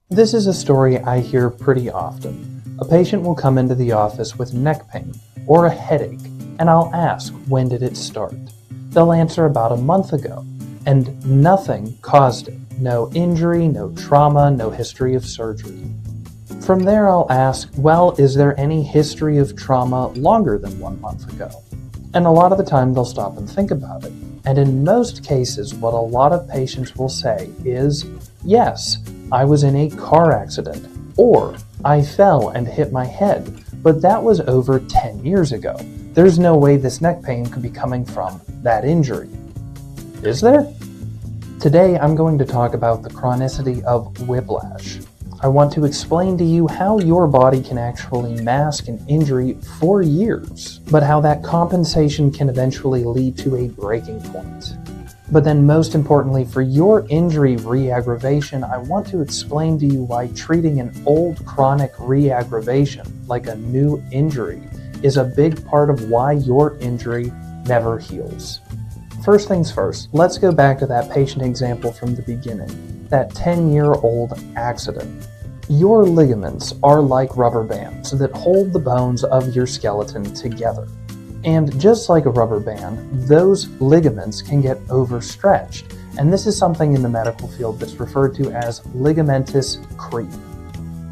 This is a story I hear pretty often. A patient will come into the office with neck pain or a headache, and I'll ask, when did it start? They'll answer about a month ago, and nothing caused it. No injury, no trauma, no history of surgery. From there I'll ask, well, is there any history of trauma longer than 1 month ago? And a lot of the time they'll stop and think about it. And in most cases, what a lot of patients will say is, yes, I was in a car accident, or I fell and hit my head, but that was over 10 years ago. There's no way this neck pain could be coming from that injury. Is there? Today I'm going to talk about the chronicity of whiplash. I want to explain to you how your body can actually mask an injury for years, but how that compensation can eventually lead to a breaking point. But then most importantly, for your injury re-aggravation, I want to explain to you why treating an old chronic re-aggravation, like a new injury, is a big part of why your injury never heals. First things first, let's go back to that patient example from the beginning, that 10-year-old accident. Your ligaments are like rubber bands that hold the bones of your skeleton together. And just like a rubber band, those ligaments can get overstretched. And this is something in the medical field that's referred to as ligamentous creep.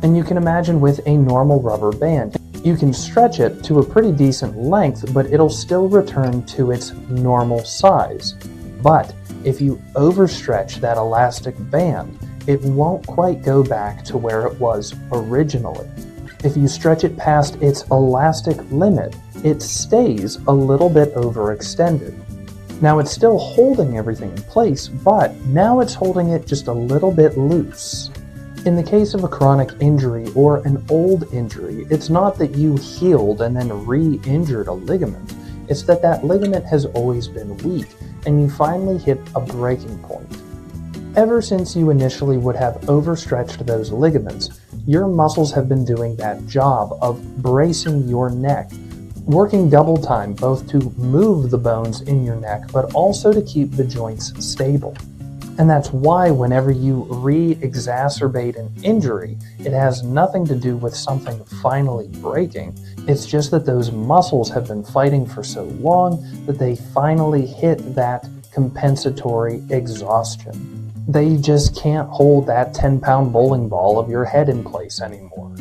And you can imagine with a normal rubber band, you can stretch it to a pretty decent length, but it'll still return to its normal size. But if you overstretch that elastic band, it won't quite go back to where it was originally. If you stretch it past its elastic limit, it stays a little bit overextended. Now it's still holding everything in place, but now it's holding it just a little bit loose. In the case of a chronic injury or an old injury, it's not that you healed and then re-injured a ligament. It's that that ligament has always been weak, and you finally hit a breaking point. Ever since you initially would have overstretched those ligaments, your muscles have been doing that job of bracing your neck, working double time both to move the bones in your neck, but also to keep the joints stable. And that's why whenever you re-exacerbate an injury, it has nothing to do with something finally breaking. It's just that those muscles have been fighting for so long that they finally hit that compensatory exhaustion. They just can't hold that 10-pound bowling ball of your head in place anymore.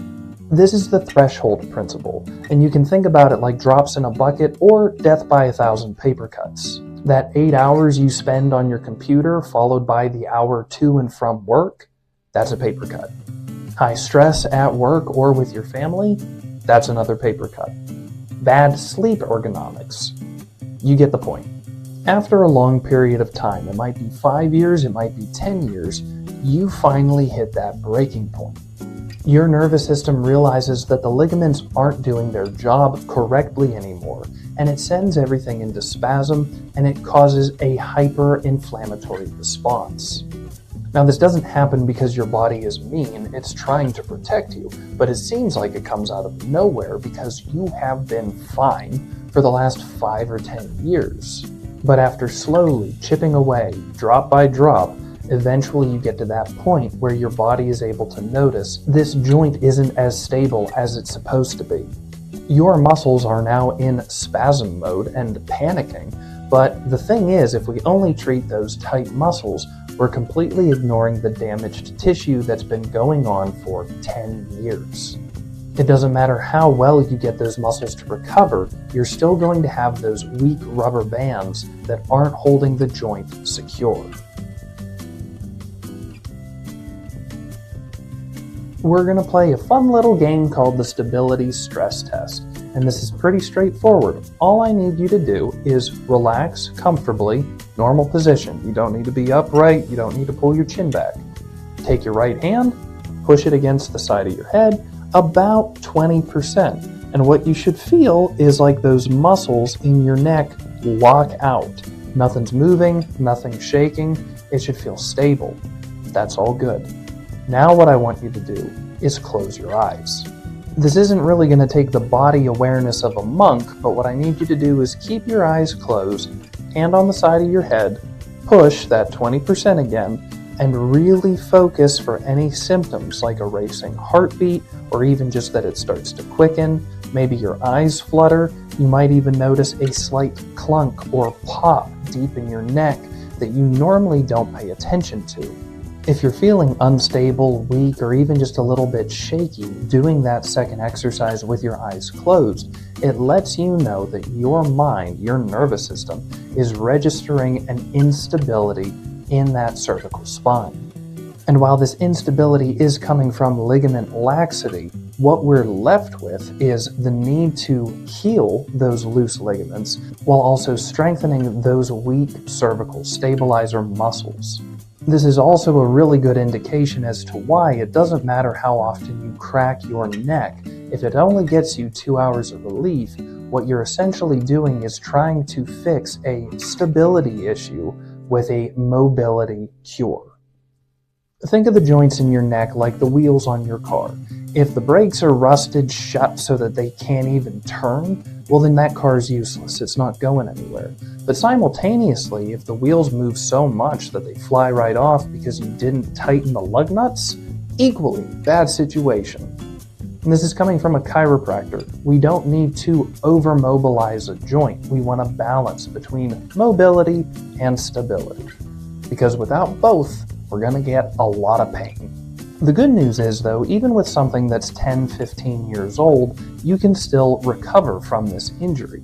This is the threshold principle, and you can think about it like drops in a bucket or death by 1,000 paper cuts. That 8 hours you spend on your computer followed by the hour to and from work, that's a paper cut. High stress at work or with your family, that's another paper cut. Bad sleep ergonomics. You get the point. After a long period of time, it might be 5 years, it might be 10 years, you finally hit that breaking point. Your nervous system realizes that the ligaments aren't doing their job correctly anymore, and it sends everything into spasm, and it causes a hyper-inflammatory response. Now, this doesn't happen because your body is mean, it's trying to protect you, but it seems like it comes out of nowhere because you have been fine for the last 5 or 10 years. But after slowly chipping away, drop by drop, eventually you get to that point where your body is able to notice this joint isn't as stable as it's supposed to be. Your muscles are now in spasm mode and panicking, but the thing is, if we only treat those tight muscles, we're completely ignoring the damaged tissue that's been going on for 10 years. It doesn't matter how well you get those muscles to recover, you're still going to have those weak rubber bands that aren't holding the joint secure. We're going to play a fun little game called the stability stress test, and this is pretty straightforward. All I need you to do is relax comfortably, normal position. You don't need to be upright, you don't need to pull your chin back. Take your right hand, push it against the side of your head, about 20%. And what you should feel is like those muscles in your neck lock out. Nothing's moving, nothing's shaking. It should feel stable. That's all good. Now what I want you to do is close your eyes. This isn't really going to take the body awareness of a monk, but what I need you to do is keep your eyes closed, hand on the side of your head, push that 20% again, and really focus for any symptoms like a racing heartbeat or even just that it starts to quicken. Maybe your eyes flutter. You might even notice a slight clunk or pop deep in your neck that you normally don't pay attention to. If you're feeling unstable, weak, or even just a little bit shaky doing that second exercise with your eyes closed, it lets you know that your mind, your nervous system, is registering an instability in that cervical spine. And while this instability is coming from ligament laxity, what we're left with is the need to heal those loose ligaments while also strengthening those weak cervical stabilizer muscles. This is also a really good indication as to why it doesn't matter how often you crack your neck. If it only gets you 2 hours of relief, what you're essentially doing is trying to fix a stability issue with a mobility cure. Think of the joints in your neck like the wheels on your car. If the brakes are rusted shut so that they can't even turn, well then that car is useless. It's not going anywhere. But simultaneously, if the wheels move so much that they fly right off because you didn't tighten the lug nuts, equally bad situation. And this is coming from a chiropractor. We don't need to over-mobilize a joint. We want a balance between mobility and stability. Because without both, we're going to get a lot of pain. The good news is, though, even with something that's 10, 15 years old, you can still recover from this injury.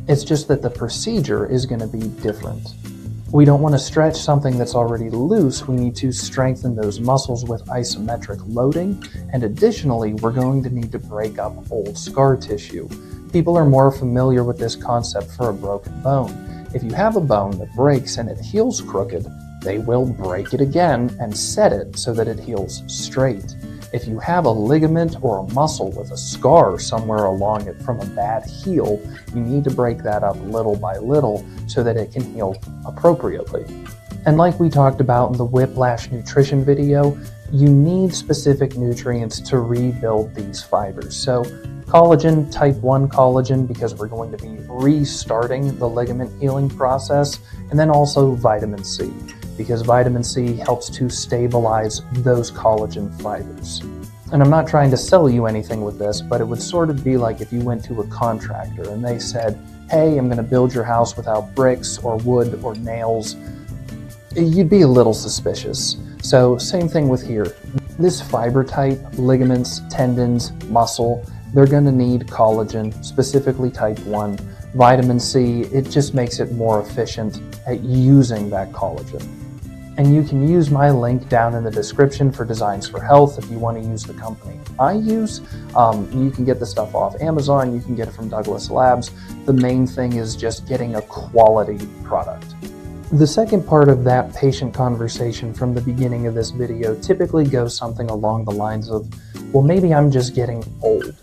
It's just that the procedure is going to be different. We don't want to stretch something that's already loose. We need to strengthen those muscles with isometric loading, and additionally, we're going to need to break up old scar tissue. People are more familiar with this concept for a broken bone. If you have a bone that breaks and it heals crooked, they will break it again and set it so that it heals straight. If you have a ligament or a muscle with a scar somewhere along it from a bad heel, you need to break that up little by little so that it can heal appropriately. And like we talked about in the Whiplash nutrition video, you need specific nutrients to rebuild these fibers. So collagen, type 1 collagen, because we're going to be restarting the ligament healing process, and then also vitamin C, because vitamin C helps to stabilize those collagen fibers. And I'm not trying to sell you anything with this, but it would sort of be like if you went to a contractor and they said, hey, I'm going to build your house without bricks or wood or nails. You'd be a little suspicious. So same thing with here. This fiber type, ligaments, tendons, muscle, they're going to need collagen, specifically type 1. Vitamin C, it just makes it more efficient at using that collagen. And you can use my link down in the description for Designs for Health if you want to use the company I use. You can get the stuff off Amazon, you can get it from Douglas Labs. The main thing is just getting a quality product. The second part of that patient conversation from the beginning of this video typically goes something along the lines of, well, maybe I'm just getting old.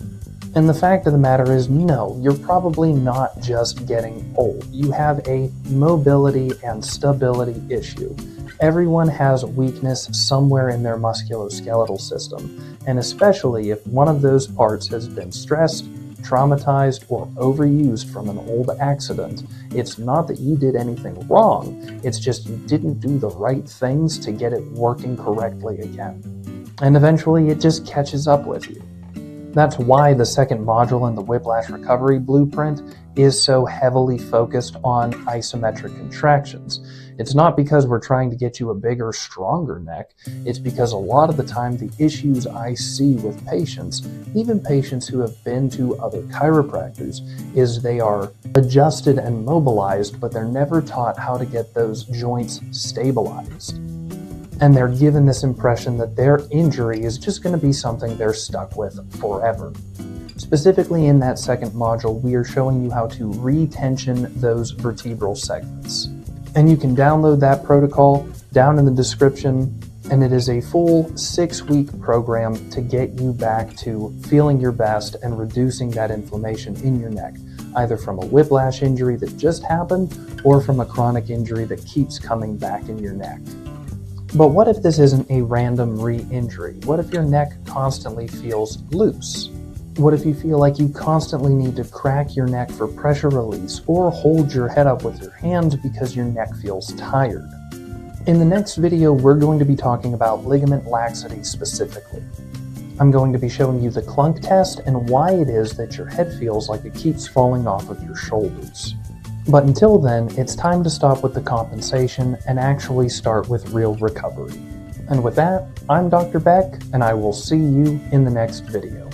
And the fact of the matter is, no, you're probably not just getting old. You have a mobility and stability issue. Everyone has weakness somewhere in their musculoskeletal system, and especially if one of those parts has been stressed, traumatized, or overused from an old accident, it's not that you did anything wrong, it's just you didn't do the right things to get it working correctly again. And eventually it just catches up with you. That's why the second module in the Whiplash Recovery Blueprint is so heavily focused on isometric contractions. It's not because we're trying to get you a bigger, stronger neck. It's because a lot of the time the issues I see with patients, even patients who have been to other chiropractors, is they are adjusted and mobilized, but they're never taught how to get those joints stabilized. And they're given this impression that their injury is just going to be something they're stuck with forever. Specifically in that second module, we are showing you how to retension those vertebral segments. And you can download that protocol down in the description, and it is a full 6-week program to get you back to feeling your best and reducing that inflammation in your neck, either from a whiplash injury that just happened or from a chronic injury that keeps coming back in your neck. But what if this isn't a random re-injury? What if your neck constantly feels loose? What if you feel like you constantly need to crack your neck for pressure release or hold your head up with your hands because your neck feels tired? In the next video, we're going to be talking about ligament laxity specifically. I'm going to be showing you the clunk test and why it is that your head feels like it keeps falling off of your shoulders. But until then, it's time to stop with the compensation and actually start with real recovery. And with that, I'm Dr. Beck, and I will see you in the next video.